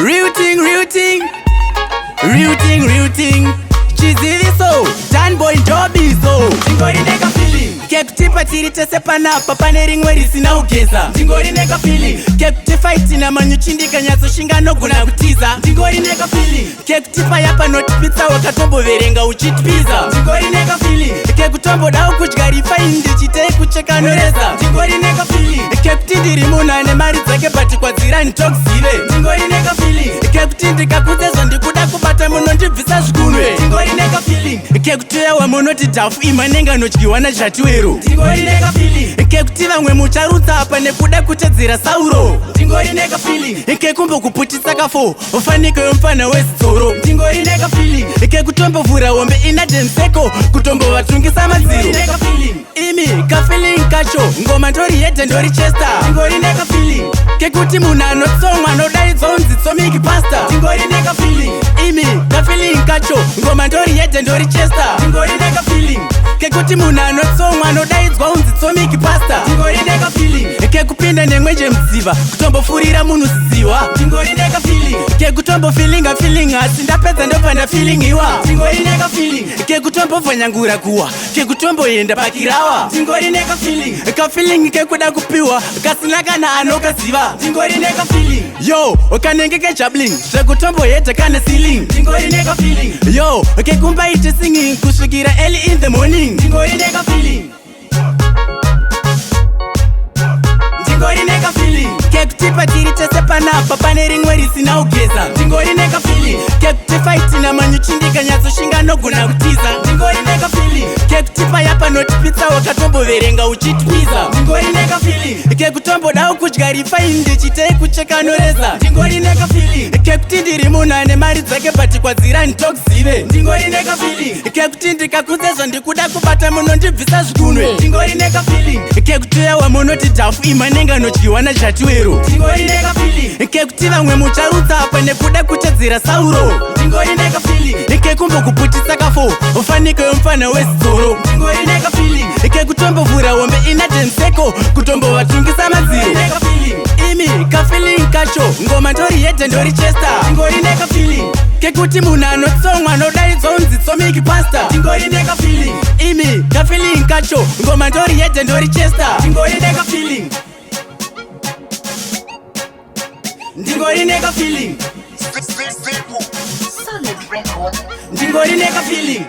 Real thing, real thing. Real thing, real thing. Chizili so, Dan boy Joby so. Tingori neka feeling. Kekutipa tiri tese panapa pane rimwe risina ugeza. Tingori neka feeling. Kekuti fight na manyuchindika nyatso shinga nogona kutiza. Tingori neka feeling. Kekutipa yapa notipitsa wakatombo verenga uchitipiza. Tingori neka feeling. Kekutombo dao kudya rifa indichite kucheka noreza. Tingori neka feeling. Kekuti ndiri munhu ane mari dzake bati kwadzira nditokuzive. Tingori neka feeling. Kekuti ndikakuzezva ndikuda kubata munondibvisa zvigunwe. Tingori neka feeling. Kekuti yawa munoti dhafu imanenga nodyiwa nachatiwero. Tingori neka feeling. Kekuti vamwe mucharutsa apa nekuda kutedzera Sauro. Tingori neka feeling. Kekumbokuputisa kafo ufanike wemufana wezitsoro. Tingori neka feeling. Kekutombovhura hombe ina denseko kutombovatungisa madziro. Tingori neka feeling. Imi kafiling kacho ngoma ndori yedhe ndori Chester. Tingori neka feeling. Kekuti munhu anotsomwa anodaidzwa unzi tsomiki pasta. Tingori neka feeling. Imi kafiling kacho ngoma ndori yedhe ndori Chester. Tingori neka feeling. Kekuti munhu anotsomwa anodaidzwa unzi tsomiki pasta. Tingori neka feeling. Kekupinda nemwenje mudziva kutombofurira munhu ziziwa. Tingori neka feeling. Kekutombofilinga feeling asi ndapedza ndopanda feeling iwa. Tingori neka feeling. Kekutombovhanyangura kuwa kekutomboenda pakirawa. Tingori neka feeling. Kafiling kekuda kupiwa kasina kana anokaziva. Tingori neka feeling. Yo kanenge kejabling zvekutomboyedha kane ceiling. Tingori neka feeling. Yo kekumbaite singing kusvikira early in the morning. Tingori neka feeling. Tingori neka feeling. Kekutipa tiri tese panapa pane rimwe risina ugeza. Tingori neka feeling. Kekuti fight na manyuchindika nyatso shinga nogona kutiza. Tingori neka feeling. Kekutipa yapa notipitsa wakatomboverenga uchitipiza. Tingori neka feeling. Kekutombodao kudya rifa indichite kucheka noreza. Tingori neka feeling. Kekuti ndiri munhu ane mari dzake bati kwadzira nditokuzive. Tingori neka feeling. Kekuti ndikakuzezva ndikuda kubata munondibvisa zvigunwe. Tingori neka feeling. Kekuti yawa munoti dhafu imanenga nodyiwa nachatiwero. Tingori neka feeling. Kekuti vamwe mucharutsa apa nekuda kutedzera Sauro. Tingori neka feeling. Kekumbokuputisa kafo ufanike wemufana wezitsoro. Tingori neka feeling. Kekutombovhura hombe ina denseko kutombovatungisa madziro. Neka feeling. Imi kafiling kacho ngoma ndori yedhe ndori Chester. Tingori neka feeling. Kekuti munhu anotsomwa anodaidzwa unzi tsomiki pasta. Tingori neka feeling. Imi kafiling kacho ngoma ndori yedhe ndori Chester. Tingori neka feeling. Tingori neka feeling. Solid record. Tingori neka feeling.